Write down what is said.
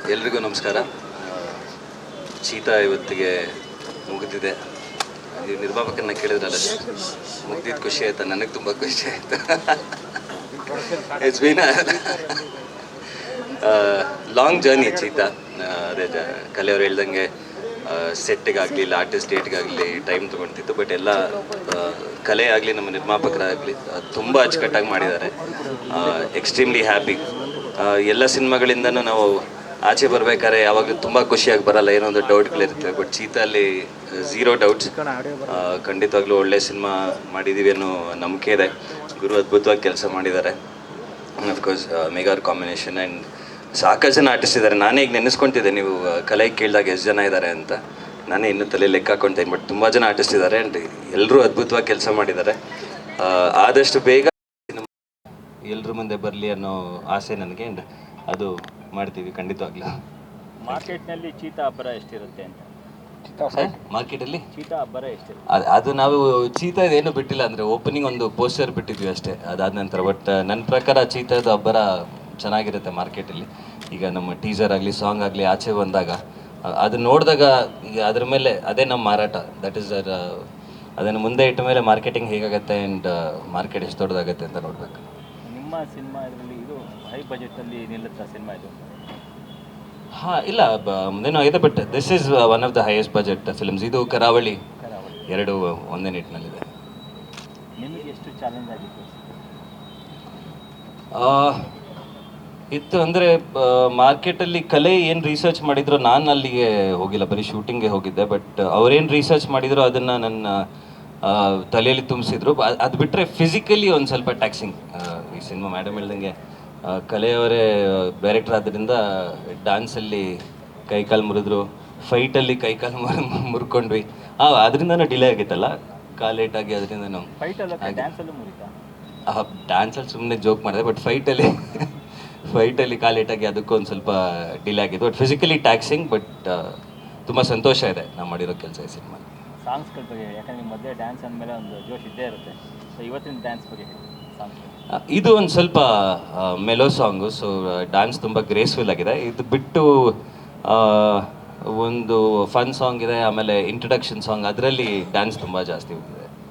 ಎಲ್ರಿಗೂ ನಮಸ್ಕಾರ. ಚೀತಾ ಇವತ್ತಿಗೆ ಮುಗಿದಿದೆ. ನೀವು ನಿರ್ಮಾಪಕರನ್ನ ಕೇಳಿದ್ರಲ್ಲ, ಮುಗಿದಿದ್ದು ಖುಷಿ ಆಯ್ತಾ? ನನಗೆ ತುಂಬ ಖುಷಿ ಆಯಿತು. It's been long journey cheetah. ಅದೇ ಕಲೆಯವ್ರು ಹೇಳ್ದಂಗೆ ಸೆಟ್ಟಿಗಾಗಲಿ ಇಲ್ಲ ಆರ್ಟಿಸ್ಟ್ ಡೇಟ್ಗಾಗಲಿ ಟೈಮ್ ತೊಗೊಳ್ತಿತ್ತು. ಬಟ್ ಎಲ್ಲ ಕಲೆ ಆಗಲಿ ನಮ್ಮ ನಿರ್ಮಾಪಕರಾಗಲಿ ತುಂಬ ಅಚ್ಚುಕಟ್ಟಾಗಿ ಮಾಡಿದ್ದಾರೆ. Extremely happy. ಎಲ್ಲ ಸಿನಿಮಾಗಳಿಂದನೂ ನಾವು ಆಚೆ ಬರಬೇಕಾದ್ರೆ ಯಾವಾಗಲೂ ತುಂಬ ಖುಷಿಯಾಗಿ ಬರಲ್ಲ, ಏನೋ ಒಂದು ಡೌಟ್ಗಳಿರುತ್ತೆ. ಬಟ್ ಚೀತಾಲ್ಲಿ ಝೀರೋ ಡೌಟ್ಸ್. ಖಂಡಿತವಾಗ್ಲೂ ಒಳ್ಳೆ ಸಿನಿಮಾ ಮಾಡಿದ್ದೀವಿ ಅನ್ನೋ ನಂಬಿಕೆ ಇದೆ. ಗುರು ಅದ್ಭುತವಾಗಿ ಕೆಲಸ ಮಾಡಿದ್ದಾರೆ. ಅಫ್ಕೋರ್ಸ್ ಮೆಗಾರ್ ಕಾಂಬಿನೇಷನ್ ಆ್ಯಂಡ್ ಸಾಕಷ್ಟು ಜನ ಆರ್ಟಿಸ್ಟ್ ಇದ್ದಾರೆ. ನಾನೇ ಈಗ ನೆನೆಸ್ಕೊತಿದ್ದೆ, ನೀವು ಕಲೆ ಕೇಳಿದಾಗ ಎಷ್ಟು ಜನ ಇದ್ದಾರೆ ಅಂತ. ನಾನೇ ಇನ್ನೂ ತಲೆ ಲೆಕ್ಕ ಹಾಕೊಳ್ತೇನೆ. ಬಟ್ ತುಂಬ ಜನ ಆರ್ಟಿಸ್ಟ್ ಇದ್ದಾರೆ ಆ್ಯಂಡ್ ಎಲ್ಲರೂ ಅದ್ಭುತವಾಗಿ ಕೆಲಸ ಮಾಡಿದ್ದಾರೆ. ಆದಷ್ಟು ಬೇಗ ಎಲ್ಲರ ಮುಂದೆ ಬರಲಿ ಅನ್ನೋ ಆಸೆ ನನಗೆ. ಆ್ಯಂಡ್ ಅದು ಮಾಡ್ತೀವಿ ಖಂಡಿತವಾಗ್ಲೂ. ಮಾರ್ಕೆಟ್ನಲ್ಲಿ ಚೀತಾ ಅಬ್ಬರ ಎಷ್ಟಿರುತ್ತೆ ಅಂತ? ಮಾರ್ಕೆಟಲ್ಲಿ ಚೀತಾ ಅಬ್ಬರ ಎಷ್ಟಿರುತ್ತೆ? ಅದು ನಾವು ಚೀತಾ ಏನು ಬಿಟ್ಟಿಲ್ಲ. ಅಂದರೆ ಓಪನಿಂಗ್ ಒಂದು ಪೋಸ್ಟರ್ ಬಿಟ್ಟಿದ್ವಿ ಅಷ್ಟೇ, ಅದಾದ ನಂತರ. ಬಟ್ ನನ್ನ ಪ್ರಕಾರ ಚೀತಾದ ಅಬ್ಬರ ಚೆನ್ನಾಗಿರುತ್ತೆ ಮಾರ್ಕೆಟಲ್ಲಿ. ಈಗ ನಮ್ಮ ಟೀಸರ್ ಆಗಲಿ ಸಾಂಗ್ ಆಗಲಿ ಆಚೆ ಬಂದಾಗ ಅದನ್ನ ನೋಡಿದಾಗ ಈಗ ಅದ್ರ ಮೇಲೆ ಅದೇ ನಮ್ಮ ಮಾರಾಟ. ದಟ್ ಈಸ್ ಅದನ್ನು ಮುಂದೆ ಇಟ್ಟ ಮೇಲೆ ಮಾರ್ಕೆಟಿಂಗ್ ಹೇಗಾಗತ್ತೆ ಆ್ಯಂಡ್ ಮಾರ್ಕೆಟ್ ಎಷ್ಟು ದೊಡ್ಡದಾಗತ್ತೆ ಅಂತ ನೋಡಬೇಕು. ನಿಮ್ಮ ಸಿನಿಮಾ ಇದರಲ್ಲಿ ಇದು ಹೈ ಬಜೆಟಲ್ಲಿ ನಿಲ್ಲುತ್ತಾ ಸಿನಿಮಾ ಇದು? ಹಾಂ, ಇಲ್ಲ ಮುಂದೇನೋ ಇದೆ. But this is one of the highest budget films. ಇದು ಕರಾವಳಿ ಎರಡು ಒಂದೇ ನಿಟ್ಟಿನಲ್ಲಿದೆ. ನಿಮಗೆ ಎಷ್ಟು ಚಾಲೆಂಜ್ ಆಗಿತ್ತು ಇತ್ತು ಅಂದರೆ ಮಾರ್ಕೆಟಲ್ಲಿ ಕಲೆ ಏನು ರಿಸರ್ಚ್ ಮಾಡಿದ್ರು, ನಾನು ಅಲ್ಲಿಗೆ ಹೋಗಿಲ್ಲ, ಬರೀ ಶೂಟಿಂಗ್ಗೆ ಹೋಗಿದ್ದೆ. ಬಟ್ ಅವ್ರೇನು ರಿಸರ್ಚ್ ಮಾಡಿದ್ರು ಅದನ್ನು ನನ್ನ ತಲೆಯಲ್ಲಿ ತುಂಬಿಸಿದ್ರು. ಅದು ಬಿಟ್ಟರೆ ಫಿಸಿಕಲಿ ಒಂದು ಸ್ವಲ್ಪ ಟ್ಯಾಕ್ಸಿಂಗ್ ಈ ಸಿನಿಮಾ. ಮೇಡಮ್ ಹೇಳ್ದಂಗೆ ಕಲೆಯವರೇ ಡೈರೆಕ್ಟರ್ ಆದ್ದರಿಂದ ಡ್ಯಾನ್ಸಲ್ಲಿ ಕೈಕಾಲು ಮುರಿದ್ರು, ಫೈಟಲ್ಲಿ ಕೈಕಾಲು ಮುರ್ಕೊಂಡ್ವಿ. ಅದರಿಂದನೂ ಡಿಲೇ ಆಗಿತ್ತಲ್ಲ, ಕಾಲು ಲೇಟಾಗಿ ಅದರಿಂದನೂ. ಡ್ಯಾನ್ಸಲ್ಲಿ ಸುಮ್ಮನೆ ಜೋಕ್ ಮಾಡಿದೆ. ಬಟ್ ಫೈಟಲ್ಲಿ ಕಾಲು ಲೇಟಾಗಿ ಅದಕ್ಕೂ ಒಂದು ಸ್ವಲ್ಪ ಡಿಲೇ ಆಗಿತ್ತು. But physically taxing. ಬಟ್ ತುಂಬ ಸಂತೋಷ ಇದೆ ನಾವು ಮಾಡಿರೋ ಕೆಲಸ ಈ ಸಿನಿಮಾ. ಸಾಂಗ್ಸ್ಗಳ ಬಗ್ಗೆ, ಯಾಕಂದರೆ ನಿಮ್ಮ ಮಧ್ಯೆ ಡ್ಯಾನ್ಸ್ ಅಂದಮೇಲೆ ಒಂದು ಜೋಶ್ ಇದ್ದೇ ಇರುತ್ತೆ. ಸೊ ಇವತ್ತಿನ ಡ್ಯಾನ್ಸ್ ಬಗ್ಗೆ ಇದು ಒಂದು ಸ್ವಲ್ಪ ಮೆಲೋ ಸಾಂಗು. ಸೊ ಡ್ಯಾನ್ಸ್ ತುಂಬ ಗ್ರೇಸ್ಫುಲ್ ಆಗಿದೆ. ಇದು ಬಿಟ್ಟು ಒಂದು ಫನ್ ಸಾಂಗ್ ಇದೆ, ಆಮೇಲೆ ಇಂಟ್ರಡಕ್ಷನ್ ಸಾಂಗ್, ಅದರಲ್ಲಿ ಡ್ಯಾನ್ಸ್ ತುಂಬ ಜಾಸ್ತಿ ಇದೆ.